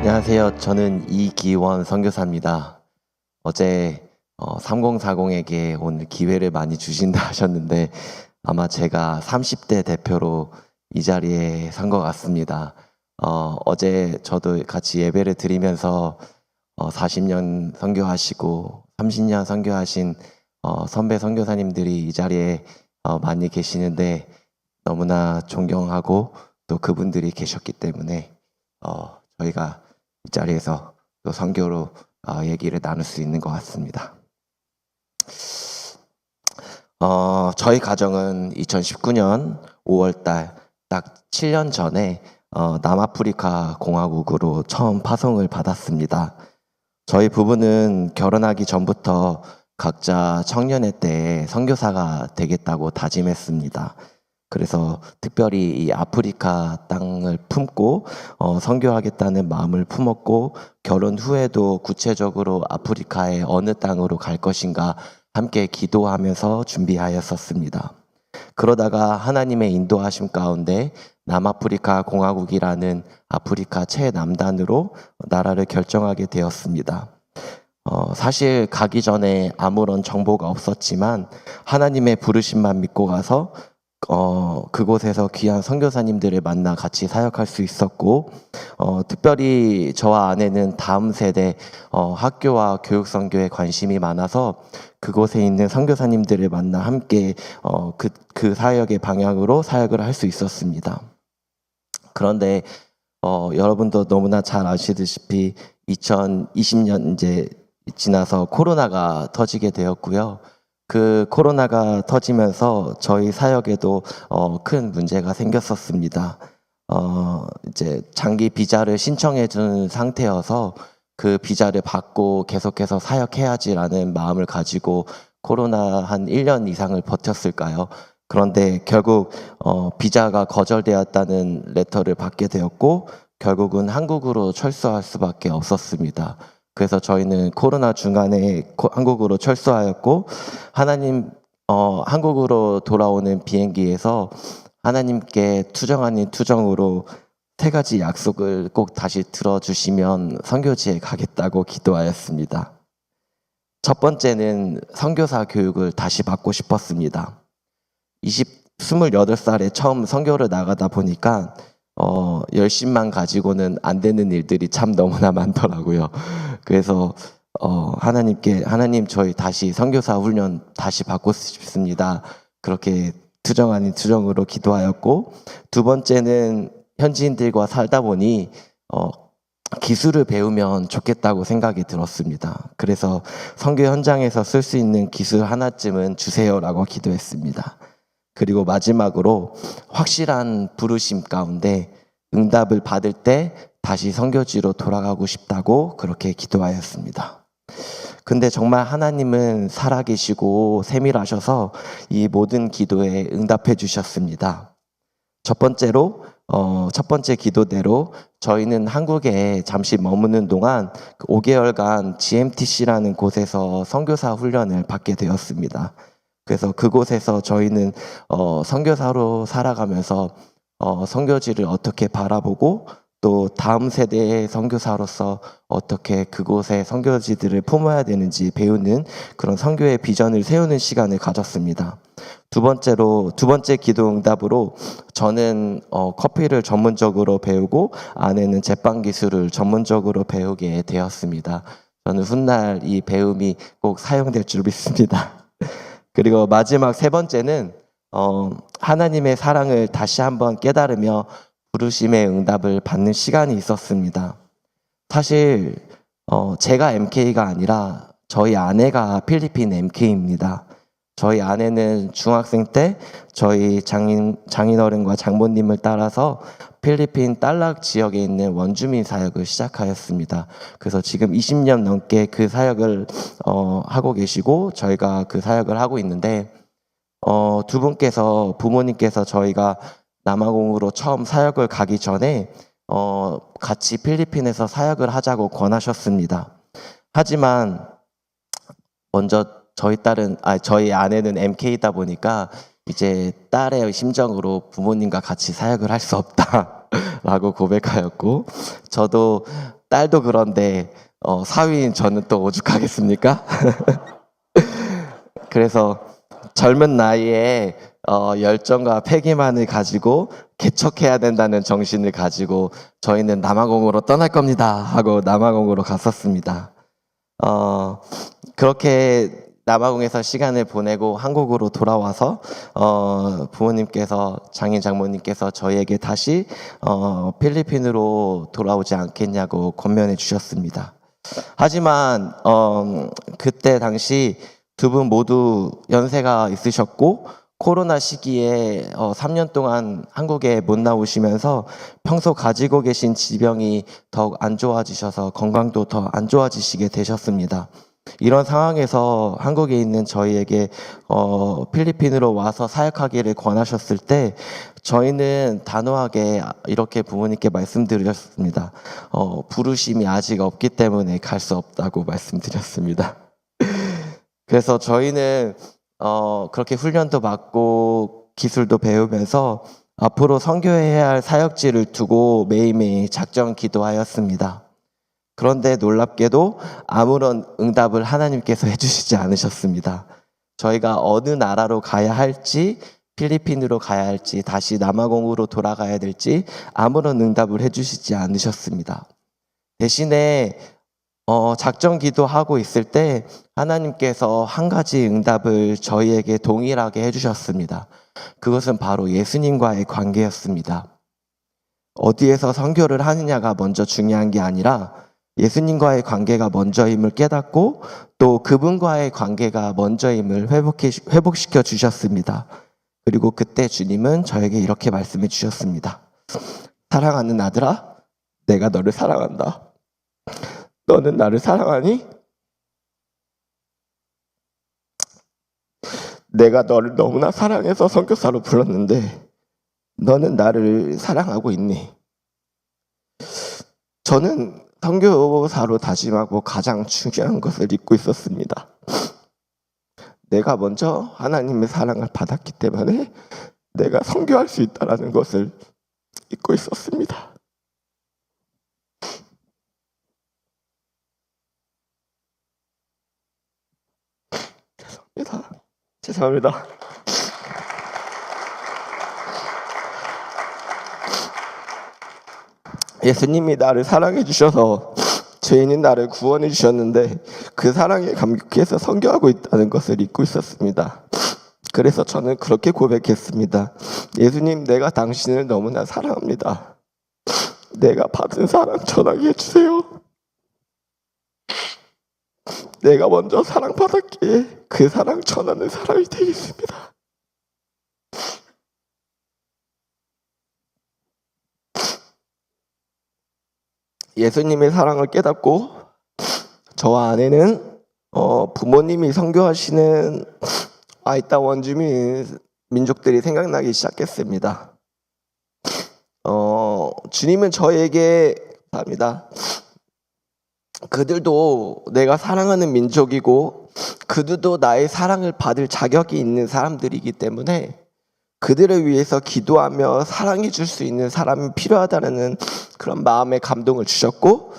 안녕하세요. 저는 이기원 선교사입니다. 어제 3040에게 오늘 기회를 많이 주신다 하셨는데 아마 제가 30대 대표로 이 자리에 선 것 같습니다. 어제 저도 같이 예배를 드리면서 40년 선교하시고 30년 선교하신 선배 선교사님들이 이 자리에 많이 계시는데 너무나 존경하고 또 그분들이 계셨기 때문에 저희가 이 자리에서 또 선교로 얘기를 나눌 수 있는 것 같습니다. 저희 가정은 2019년 5월달 딱 7년 전에 남아프리카 공화국으로 처음 파송을 받았습니다. 저희 부부는 결혼하기 전부터 각자 청년의 때에 선교사가 되겠다고 다짐했습니다. 그래서 특별히 이 아프리카 땅을 품고 선교하겠다는 마음을 품었고, 결혼 후에도 구체적으로 아프리카의 어느 땅으로 갈 것인가 함께 기도하면서 준비하였었습니다. 그러다가 하나님의 인도하심 가운데 남아프리카 공화국이라는 아프리카 최남단으로 나라를 결정하게 되었습니다. 사실 가기 전에 아무런 정보가 없었지만 하나님의 부르심만 믿고 가서 그곳에서 귀한 선교사님들을 만나 같이 사역할 수 있었고, 특별히 저와 아내는 다음 세대 학교와 교육 선교에 관심이 많아서 그곳에 있는 선교사님들을 만나 함께 그 사역의 방향으로 사역을 할 수 있었습니다. 그런데 여러분도 너무나 잘 아시다시피 2020년 이제 지나서 코로나가 터지게 되었고요. 그 코로나가 터지면서 저희 사역에도 큰 문제가 생겼었습니다. 이제 장기 비자를 신청해 준 상태여서 그 비자를 받고 계속해서 사역해야지라는 마음을 가지고 코로나 한 1년 이상을 버텼을까요? 그런데 결국 비자가 거절되었다는 레터를 받게 되었고, 결국은 한국으로 철수할 수밖에 없었습니다. 그래서 저희는 코로나 중간에 한국으로 철수하였고, 한국으로 돌아오는 비행기에서 하나님께 투정 아닌 투정으로 3가지 약속을 꼭 다시 들어주시면 선교지에 가겠다고 기도하였습니다. 첫 번째는 선교사 교육을 다시 받고 싶었습니다. 28살에 처음 선교를 나가다 보니까 열심만 가지고는 안 되는 일들이 참 너무나 많더라고요. 그래서 하나님 저희 다시 선교사 훈련 다시 받고 싶습니다. 그렇게 투정 아닌 투정으로 기도하였고, 두 번째는 현지인들과 살다 보니 기술을 배우면 좋겠다고 생각이 들었습니다. 그래서 선교 현장에서 쓸 수 있는 기술 하나쯤은 주세요라고 기도했습니다. 그리고 마지막으로 확실한 부르심 가운데 응답을 받을 때 다시 선교지로 돌아가고 싶다고 그렇게 기도하였습니다. 근데 정말 하나님은 살아계시고 세밀하셔서 이 모든 기도에 응답해 주셨습니다. 첫 번째 기도대로 저희는 한국에 잠시 머무는 동안 5개월간 GMTC라는 곳에서 선교사 훈련을 받게 되었습니다. 그래서 그곳에서 저희는 선교사로 살아가면서 선교지를 어떻게 바라보고 또 다음 세대의 선교사로서 어떻게 그곳의 선교지들을 품어야 되는지 배우는 그런 선교의 비전을 세우는 시간을 가졌습니다. 두 번째 기도 응답으로 저는 커피를 전문적으로 배우고 아내는 제빵 기술을 전문적으로 배우게 되었습니다. 저는 훗날 이 배움이 꼭 사용될 줄 믿습니다. 그리고 마지막 3번째는 하나님의 사랑을 다시 한번 깨달으며 부르심의 응답을 받는 시간이 있었습니다. 사실 제가 MK가 아니라 저희 아내가 필리핀 MK입니다. 저희 아내는 중학생 때 저희 장인어른과 장모님을 따라서 필리핀 딸락 지역에 있는 원주민 사역을 시작하였습니다. 그래서 지금 20년 넘게 그 사역을 하고 계시고 저희가 그 사역을 하고 있는데, 두 분께서 부모님께서 저희가 남아공으로 처음 사역을 가기 전에 같이 필리핀에서 사역을 하자고 권하셨습니다. 하지만 먼저 저희 아내는 MK이다 보니까 이제 딸의 심정으로 부모님과 같이 사역을 할 수 없다라고 고백하였고, 저도 딸도 그런데 사위인 저는 또 오죽하겠습니까? 그래서 젊은 나이에 열정과 패기만을 가지고 개척해야 된다는 정신을 가지고 저희는 남아공으로 떠날 겁니다 하고 남아공으로 갔었습니다. 그렇게 남아공에서 시간을 보내고 한국으로 돌아와서 부모님께서 장인 장모님께서 저희에게 다시 필리핀으로 돌아오지 않겠냐고 권면해 주셨습니다. 하지만 그때 당시 두 분 모두 연세가 있으셨고 코로나 시기에 3년 동안 한국에 못 나오시면서 평소 가지고 계신 지병이 더욱 안 좋아지셔서 건강도 더 안 좋아지시게 되셨습니다. 이런 상황에서 한국에 있는 저희에게 필리핀으로 와서 사역하기를 권하셨을 때 저희는 단호하게 이렇게 부모님께 말씀드렸습니다. 부르심이 아직 없기 때문에 갈 수 없다고 말씀드렸습니다. 그래서 저희는 그렇게 훈련도 받고 기술도 배우면서 앞으로 선교해야 할 사역지를 두고 매일매일 작정 기도하였습니다. 그런데 놀랍게도 아무런 응답을 하나님께서 해주시지 않으셨습니다. 저희가 어느 나라로 가야 할지, 필리핀으로 가야 할지, 다시 남아공으로 돌아가야 될지 아무런 응답을 해주시지 않으셨습니다. 대신에 작정 기도하고 있을 때 하나님께서 한 가지 응답을 저희에게 동일하게 해주셨습니다. 그것은 바로 예수님과의 관계였습니다. 어디에서 선교를 하느냐가 먼저 중요한 게 아니라 예수님과의 관계가 먼저임을 깨닫고 또 그분과의 관계가 먼저임을 회복시켜 주셨습니다. 그리고 그때 주님은 저에게 이렇게 말씀해 주셨습니다. 사랑하는 아들아, 내가 너를 사랑한다. 너는 나를 사랑하니? 내가 너를 너무나 사랑해서 선교사로 불렀는데 너는 나를 사랑하고 있니? 저는 선교사로 다짐하고 가장 중요한 것을 잊고 있었습니다. 내가 먼저 하나님의 사랑을 받았기 때문에 내가 선교할 수 있다는 것을 잊고 있었습니다. 죄송합니다. 예수님이 나를 사랑해 주셔서 죄인인 나를 구원해 주셨는데 그 사랑에 감격해서 선교하고 있다는 것을 잊고 있었습니다. 그래서 저는 그렇게 고백했습니다. 예수님, 내가 당신을 너무나 사랑합니다. 내가 받은 사랑 전하게 해주세요. 내가 먼저 사랑받았기에 그 사랑 전하는 사람이 되겠습니다. 예수님의 사랑을 깨닫고 저와 아내는 부모님이 선교하시는 아이따 원주민 민족들이 생각나기 시작했습니다. 주님은 저에게 합니다. 그들도 내가 사랑하는 민족이고 그들도 나의 사랑을 받을 자격이 있는 사람들이기 때문에 그들을 위해서 기도하며 사랑해 줄 수 있는 사람이 필요하다는 그런 마음의 감동을 주셨고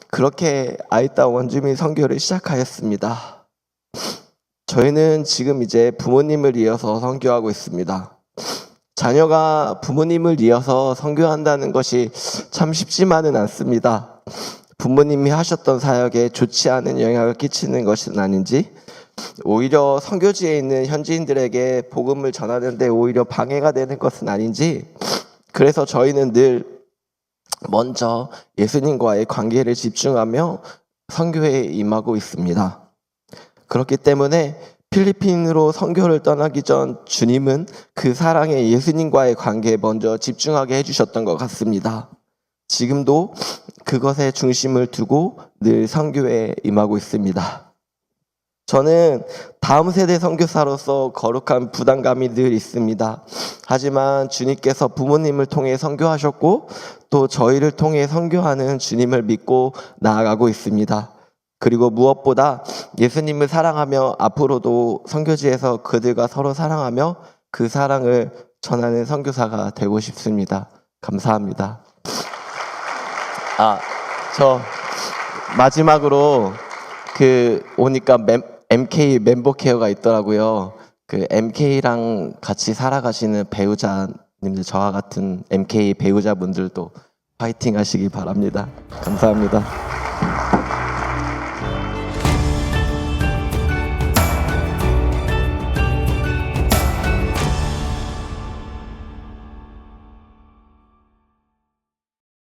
그렇게 아이따 원주민 선교를 시작하였습니다. 저희는 지금 이제 부모님을 이어서 선교하고 있습니다. 자녀가 부모님을 이어서 선교한다는 것이 참 쉽지만은 않습니다. 부모님이 하셨던 사역에 좋지 않은 영향을 끼치는 것은 아닌지 오히려 선교지에 있는 현지인들에게 복음을 전하는데 오히려 방해가 되는 것은 아닌지 그래서 저희는 늘 먼저 예수님과의 관계를 집중하며 선교에 임하고 있습니다. 그렇기 때문에 필리핀으로 선교를 떠나기 전 주님은 그 사랑에 예수님과의 관계에 먼저 집중하게 해주셨던 것 같습니다. 지금도 그것에 중심을 두고 늘 선교에 임하고 있습니다. 저는 다음 세대 선교사로서 거룩한 부담감이 늘 있습니다. 하지만 주님께서 부모님을 통해 선교하셨고 또 저희를 통해 선교하는 주님을 믿고 나아가고 있습니다. 그리고 무엇보다 예수님을 사랑하며 앞으로도 선교지에서 그들과 서로 사랑하며 그 사랑을 전하는 선교사가 되고 싶습니다. 감사합니다. 저 마지막으로 오니까 MK 멤버 케어가 있더라고요. MK랑 같이 살아가시는 배우자님들, 저와 같은 MK 배우자분들도 파이팅 하시기 바랍니다. 감사합니다.